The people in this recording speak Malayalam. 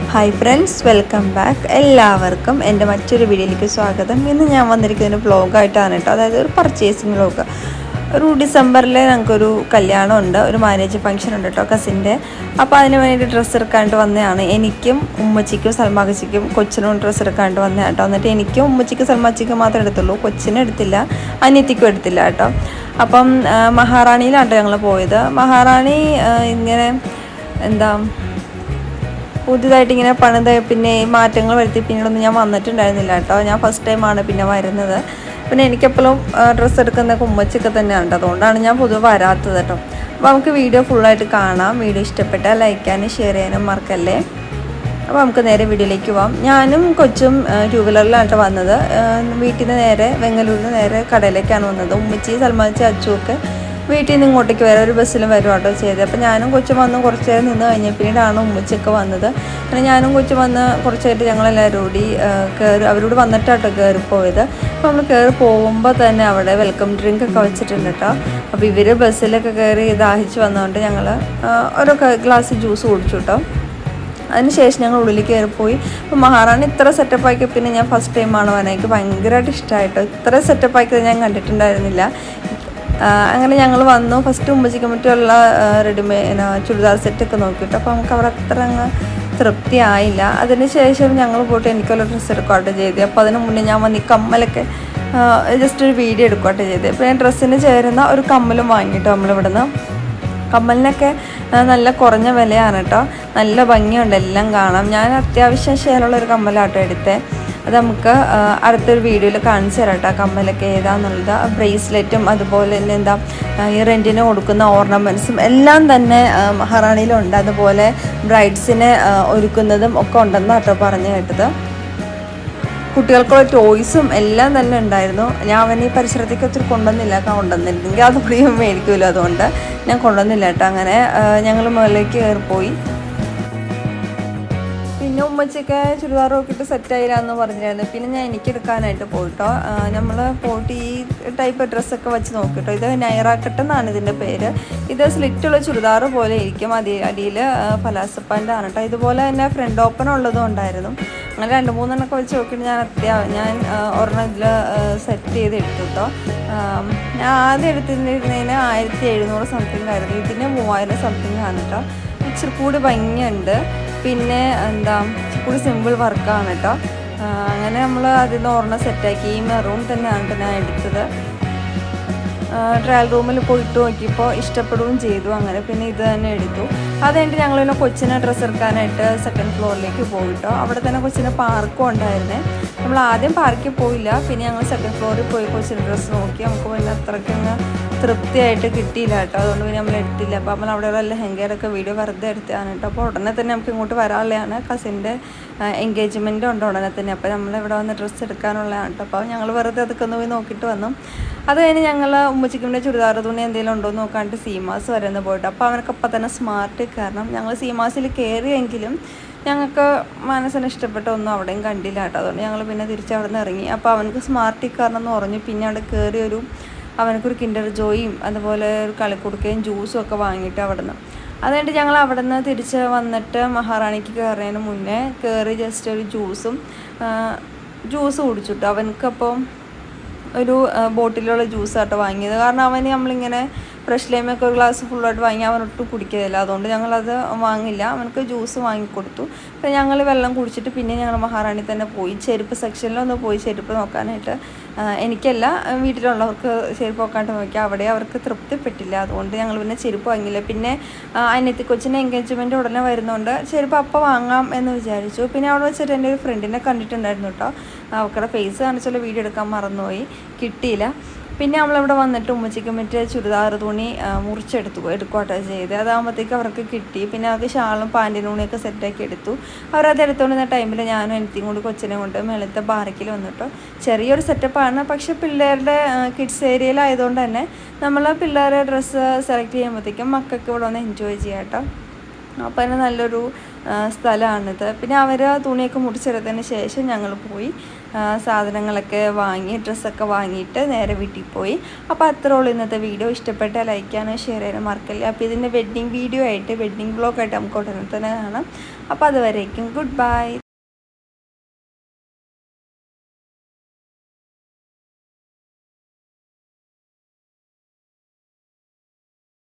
Hi friends, welcome back. എല്ലാവർക്കും എൻ്റെ മറ്റൊരു വീഡിയോയിലേക്ക് സ്വാഗതം. ഇന്ന് ഞാൻ വന്നിരിക്കുന്ന വ്ളോഗായിട്ടാണ് കേട്ടോ, അതായത് ഒരു പർച്ചേസിങ് വ്ളോഗ്. ഒരു ഡിസംബറിൽ ഞങ്ങൾക്കൊരു കല്യാണം ഉണ്ട്, ഒരു മാരേജ് ഫംഗ്ഷൻ ഉണ്ട് കേട്ടോ കസിൻ്റെ. അപ്പോൾ അതിന് വേണ്ടിയിട്ട് ഡ്രസ്സ് എടുക്കാണ്ട് വന്നതാണ്. എനിക്കും ഉമ്മച്ചിക്കും സൽമാക്കച്ചിക്കും കൊച്ചിനും ഡ്രസ്സ് എടുക്കാണ്ട് വന്നതാണ് കേട്ടോ. എന്നിട്ട് എനിക്കും ഉമ്മച്ചിക്കും സൽമാച്ചിക്കും മാത്രമേ എടുത്തുള്ളൂ, കൊച്ചിനും എടുത്തില്ല, അനിയത്തിക്കും എടുത്തില്ല കേട്ടോ. അപ്പം മഹാറാണിയിലാണ് ഞങ്ങൾ പോയത്. മഹാറാണി ഇങ്ങനെ എന്താ പുതിയതായിട്ട് ഇങ്ങനെ പണിത് പിന്നെ മാറ്റങ്ങൾ വരുത്തി പിന്നീടൊന്നും ഞാൻ വന്നിട്ടുണ്ടായിരുന്നില്ല കേട്ടോ. ഞാൻ ഫസ്റ്റ് ടൈമാണ് പിന്നെ വരുന്നത്. പിന്നെ എനിക്കെപ്പോഴും ഡ്രസ്സ് എടുക്കുന്നതൊക്കെ ഉമ്മച്ചൊക്കെ തന്നെയാണ് കേട്ടോ, അതുകൊണ്ടാണ് ഞാൻ പൊതുവെ വരാത്തത് കേട്ടോ. അപ്പോൾ നമുക്ക് വീഡിയോ ഫുള്ളായിട്ട് കാണാം. വീഡിയോ ഇഷ്ടപ്പെട്ടാൽ ലൈക്ക് ചെയ്യാനും ഷെയർ ചെയ്യാനും മറക്കല്ലേ. അപ്പോൾ നമുക്ക് നേരെ വീഡിയോയിലേക്ക് പോവാം. ഞാനും കൊച്ചും ടൂ വീലറിലാണ് കേട്ടോ വന്നത്. വീട്ടിൽ നിന്ന് നേരെ വെങ്ങലൂരിൽ നിന്ന് നേരെ കടയിലേക്കാണ് വന്നത്. ഉമ്മച്ചി സൽമാച്ചി അച്ചുവൊക്കെ വീട്ടിൽ നിന്ന് ഇങ്ങോട്ടേക്ക് വരെ ഒരു ബസ്സിലും വരും കേട്ടോ ചെയ്തത്. അപ്പോൾ ഞാനും കൊച്ചും വന്ന് കുറച്ച് നേരം നിന്ന് കഴിഞ്ഞ പിന്നീടാണ് ഉമ്മച്ചൊക്കെ വന്നത്. അങ്ങനെ ഞാനും കൊച്ചും വന്ന് കുറച്ചായിട്ട് ഞങ്ങളെല്ലാവരും കൂടി അവരോട് വന്നിട്ടാട്ടോ കയറിപ്പോയത്. അപ്പോൾ നമ്മൾ കയറി പോകുമ്പോൾ തന്നെ അവിടെ വെൽക്കം ഡ്രിങ്ക് ഒക്കെ വെച്ചിട്ടുണ്ട് കേട്ടോ. അപ്പോൾ ഇവർ ബസ്സിലൊക്കെ കയറി ദാഹിച്ച് വന്നതുകൊണ്ട് ഞങ്ങൾ ഓരോ ഗ്ലാസ് ജ്യൂസ് കുടിച്ചു കേട്ടോ. അതിനുശേഷം ഞങ്ങൾ ഉള്ളിലേക്ക് കയറിപ്പോയി. അപ്പോൾ മഹാറാണി ഇത്ര സെറ്റപ്പാക്കി പിന്നെ ഞാൻ ഫസ്റ്റ് ടൈമാണ് വന്നത്. എനിക്ക് ഭയങ്കരമായിട്ട് ഇഷ്ടമായിട്ടോ. ഇത്ര സെറ്റപ്പാക്കിയത് ഞാൻ കണ്ടിട്ടുണ്ടായിരുന്നില്ല. അങ്ങനെ ഞങ്ങൾ വന്നു. ഫസ്റ്റ് ഉമ്മച്ചിക്ക് മറ്റുള്ള റെഡിമെയ്ഡ് ചുരിദാർ സെറ്റൊക്കെ നോക്കിയിട്ട് അപ്പോൾ നമുക്ക് അവിടെ അത്ര അങ്ങ് തൃപ്തി ആയില്ല. അതിനുശേഷം ഞങ്ങൾ പോയിട്ട് എനിക്കുള്ള ഡ്രസ്സ് എടുക്കുകയാട്ടോ ചെയ്തത്. അപ്പോൾ അതിന് മുന്നേ ഞാൻ വന്ന് ഈ കമ്മലൊക്കെ ജസ്റ്റ് ഒരു വീഡിയോ എടുക്കുകയാട്ടോ ചെയ്തത്. അപ്പോൾ ഞാൻ ഡ്രസ്സിന് ചേരുന്ന ഒരു കമ്മലും വാങ്ങിയിട്ടോ നമ്മളിവിടുന്ന്. കമ്മലിനൊക്കെ നല്ല കുറഞ്ഞ വിലയാണ് കേട്ടോ, നല്ല ഭംഗിയുണ്ട്, എല്ലാം കാണാം. ഞാൻ അത്യാവശ്യം ശേലമുള്ളൊരു കമ്മലാട്ടോ എടുത്തത്. അത് നമുക്ക് അടുത്തൊരു വീഡിയോയിൽ കാണിച്ചു തരാം കേട്ടോ കമ്മലൊക്കെ ഏതാണെന്നുള്ളത്. ബ്രേസ്ലെറ്റും അതുപോലെ തന്നെ എന്താ ഈ റെൻറ്റിന് കൊടുക്കുന്ന ഓർണമെൻറ്റ്സും എല്ലാം തന്നെ മഹാറാണിയിലുണ്ട്. അതുപോലെ ബ്രൈഡ്സിനെ ഒരുക്കുന്നതും ഒക്കെ ഉണ്ടെന്ന് കേട്ടോ പറഞ്ഞു കേട്ടത്. കുട്ടികൾക്കുള്ള ടോയ്സും എല്ലാം തന്നെ ഉണ്ടായിരുന്നു. ഞാൻ അവന് ഈ പരിസരത്തേക്ക് ഒത്തിരി കൊണ്ടുവന്നില്ലെങ്കിൽ അത് പ്രിയം മേടിക്കുമല്ലോ, അതുകൊണ്ട് ഞാൻ കൊണ്ടുവന്നില്ല കേട്ടോ. അങ്ങനെ ഞങ്ങൾ മുകളിലേക്ക് കയറിപ്പോയി. പിന്നെ ഉമ്മച്ചൊക്കെ ചുരിദാർ നോക്കിയിട്ട് സെറ്റായില്ലാന്ന് പറഞ്ഞിരുന്നു. പിന്നെ ഞാൻ എനിക്കെടുക്കാനായിട്ട് പോയിട്ടോ. നമ്മൾ പോയിട്ട് ഈ ടൈപ്പ് ഡ്രസ്സൊക്കെ വെച്ച് നോക്കിട്ടോ. ഇത് നൈറാക്കട്ട് എന്നാണ് ഇതിൻ്റെ പേര്. ഇത് സ്ലിറ്റുള്ള ചുരിദാർ പോലെ ഇരിക്കും, അടിയിൽ പലാസപ്പാൻ്റെ ആണ് കേട്ടോ. ഇതുപോലെ തന്നെ ഫ്രണ്ട് ഓപ്പൺ ഉള്ളതും ഉണ്ടായിരുന്നു. അങ്ങനെ 2-3 വെച്ച് നോക്കിയിട്ട് ഞാൻ ഒരെണ്ണം ഇതിൽ സെറ്റ് ചെയ്ത് എടുത്തു കേട്ടോ. ഞാൻ ആദ്യം എടുത്തിരുന്നതിന് 1700 സംതിങ് ആയിരുന്നു, ഇതിന് 3000 സംതിങ് ആണ് കേട്ടോ. ഇച്ചിരി കൂടി ഭംഗിയുണ്ട്, പിന്നെ എന്താ കൂടി സിമ്പിൾ വർക്കാണ് കേട്ടോ. അങ്ങനെ നമ്മൾ അതിൽ നിന്ന് ഒരെണ്ണം സെറ്റാക്കി. ഈ മെറൂൺ തന്നെയാണ് ഞാൻ എടുത്തത്. ട്രയൽ റൂമിൽ പോയിട്ട് നോക്കിയപ്പോൾ ഇഷ്ടപ്പെടുകയും ചെയ്തു. അങ്ങനെ പിന്നെ ഇത് തന്നെ എടുത്തു. അത് കഴിഞ്ഞിട്ട് ഞങ്ങൾ പിന്നെ കൊച്ചിനെ ഡ്രസ്സ് എടുക്കാനായിട്ട് സെക്കൻഡ് ഫ്ലോറിലേക്ക് പോയിട്ടോ. അവിടെ തന്നെ കൊച്ചിന് പാർക്കും ഉണ്ടായിരുന്നേ. നമ്മൾ ആദ്യം പാർക്കിൽ പോയില്ല, പിന്നെ ഞങ്ങൾ സെക്കൻഡ് ഫ്ലോറിൽ പോയി കൊച്ചിന് ഡ്രസ്സ് നോക്കി. നമുക്ക് പിന്നെ അത്രയ്ക്കങ്ങ് തൃപ്തിയായിട്ട് കിട്ടിയില്ല കേട്ടോ, അതുകൊണ്ട് പിന്നെ നമ്മൾ എടുത്തില്ല. അപ്പോൾ നമ്മൾ അവിടെയുള്ള ലെഹങ്കയുടെയൊക്കെ വീഡിയോ വെറുതെ എടുത്തതാണ് കേട്ടോ. അപ്പോൾ ഉടനെ തന്നെ നമുക്ക് ഇങ്ങോട്ട് വരാനുള്ളതാണ്, കസിൻ്റെ എൻഗേജ്മെൻറ്റ് ഉണ്ട് ഉടനെ തന്നെ. അപ്പോൾ നമ്മളിവിടെ വന്ന് ഡ്രസ്സ് എടുക്കാനുള്ളതാണ് കേട്ടോ. അപ്പോൾ ഞങ്ങൾ വെറുതെ അതൊക്കെ ഒന്ന് പോയി നോക്കിയിട്ട് വന്നു. അത് കഴിഞ്ഞ് ഞങ്ങൾ ഉമ്മച്ചിക്കിൻ്റെ ചുരിദാർ തുണി എന്തെങ്കിലും ഉണ്ടോ എന്ന് നോക്കാണ്ട് സീമാസ് വരെ ഒന്ന് പോയിട്ട്. അപ്പോൾ അവനൊക്കെ തന്നെ സ്മാർട്ട് കാരണം ഞങ്ങൾ സീമാസിൽ കയറിയെങ്കിലും ഞങ്ങൾക്ക് മനസ്സിന് ഇഷ്ടപ്പെട്ട ഒന്നും അവിടെയും കണ്ടില്ല കേട്ടോ. അതുകൊണ്ട് ഞങ്ങൾ പിന്നെ തിരിച്ച് അവിടെ നിന്ന് ഇറങ്ങി. അപ്പോൾ അവനക്ക് സ്മാർട്ട് കാരണം എന്ന് പറഞ്ഞു. പിന്നെ അവിടെ കയറി അവനക്കൊരു കിൻഡർ ജോയും അതുപോലെ ഒരു കളിക്കുടുക്കയും ജ്യൂസും ഒക്കെ വാങ്ങിയിട്ട് അവിടെ നിന്ന്. അതുകൊണ്ട് ഞങ്ങൾ അവിടെ നിന്ന് തിരിച്ച് വന്നിട്ട് മഹാറാണിക്ക് കയറുന്നതിന് മുന്നേ കയറി ജസ്റ്റ് ഒരു ജ്യൂസ് കുടിച്ചിട്ടു. അവനക്കപ്പോൾ ഒരു ബോട്ടിലുള്ള ജ്യൂസാട്ടോ വാങ്ങിയത്. കാരണം അവന് നമ്മളിങ്ങനെ ഫ്രഷ് ലൈമൊക്കെ ഒരു ഗ്ലാസ് ഫുള്ളായിട്ട് വാങ്ങി അവനൊട്ടും കുടിക്കില്ല, അതുകൊണ്ട് ഞങ്ങളത് വാങ്ങില്ല. അവനക്ക് ജ്യൂസ് വാങ്ങിക്കൊടുത്തു. അപ്പോൾ ഞങ്ങൾ വെള്ളം കുടിച്ചിട്ട് പിന്നെ ഞങ്ങൾ മഹാറാണി തന്നെ പോയി. ചെരുപ്പ് സെക്ഷനിലൊന്ന് പോയി ചെരുപ്പ് നോക്കാനായിട്ട്. എനിക്കല്ല, വീട്ടിലുള്ളവർക്ക് ചെരുപ്പ് നോക്കാണ്ട് നോക്കി. അവിടെ അവർക്ക് തൃപ്തിപ്പെട്ടില്ല, അതുകൊണ്ട് ഞങ്ങൾ പിന്നെ ചെരുപ്പ് വാങ്ങിയില്ല. പിന്നെ അനിയത്തി കൊച്ചിൻ്റെ എൻഗേജ്മെൻറ്റ് ഉടനെ വരുന്നതുകൊണ്ട് ചെരുപ്പ് അപ്പം വാങ്ങാം എന്ന് വിചാരിച്ചു. പിന്നെ അവിടെ വെച്ചിട്ട് എൻ്റെ ഒരു ഫ്രണ്ടിനെ കണ്ടിട്ടുണ്ടായിരുന്നു കേട്ടോ. അവക്കടെ ഫേസ് കാണിച്ചുള്ള വീഡിയോ എടുക്കാൻ മറന്നുപോയി, കിട്ടിയില്ല. പിന്നെ നമ്മളിവിടെ വന്നിട്ട് ഉമ്മച്ചിക്ക് മറ്റേ ചുരിദാർ തുണി എടുക്കുകട്ടോ ചെയ്ത്. അതാകുമ്പോഴത്തേക്ക് അവർക്ക് കിട്ടി. പിന്നെ അവർക്ക് ഷാളും പാൻറ്റിനും തുണിയൊക്കെ സെറ്റാക്കി എടുത്തു. അവരത് എടുത്തുകൊണ്ടിരുന്ന ടൈമിൽ ഞാനും എനിക്കും കൂടി കൊച്ചിനെ കൊണ്ട് മേളത്തെ പാർക്കിൽ വന്നിട്ടോ. ചെറിയൊരു സെറ്റപ്പാണ്, പക്ഷെ പിള്ളേരുടെ കിഡ്സ് ഏരിയയിലായതുകൊണ്ട് തന്നെ നമ്മൾ പിള്ളേരുടെ ഡ്രസ്സ് സെലക്ട് ചെയ്യുമ്പോഴത്തേക്കും മക്കൾക്ക് ഇവിടെ ഒന്ന് എൻജോയ് ചെയ്യാം കേട്ടോ. അപ്പോൾ അതിന് നല്ലൊരു സ്ഥലമാണിത്. പിന്നെ അവർ തുണിയൊക്കെ മുറിച്ചെടുത്തതിന് ശേഷം ഞങ്ങൾ പോയി സാധനങ്ങളൊക്കെ വാങ്ങി ഡ്രസ്സൊക്കെ വാങ്ങിയിട്ട് നേരെ വീട്ടിൽ പോയി. അപ്പോൾ അത്രേ ഉള്ളൂ ഇന്നത്തെ വീഡിയോ. ഇഷ്ടപ്പെട്ടാൽ ലൈക്ക് ചെയ്യാനും ഷെയർ ചെയ്യാനും മറക്കല്ല. അപ്പോൾ ഇതിൻ്റെ വെഡ്ഡിങ് വീഡിയോ ആയിട്ട് വെഡ്ഡിങ് വ്ളോഗായിട്ട് നമുക്ക് ഉടനെ തന്നെ കാണാം. അപ്പോൾ അതുവരേക്കും ഗുഡ് ബൈ.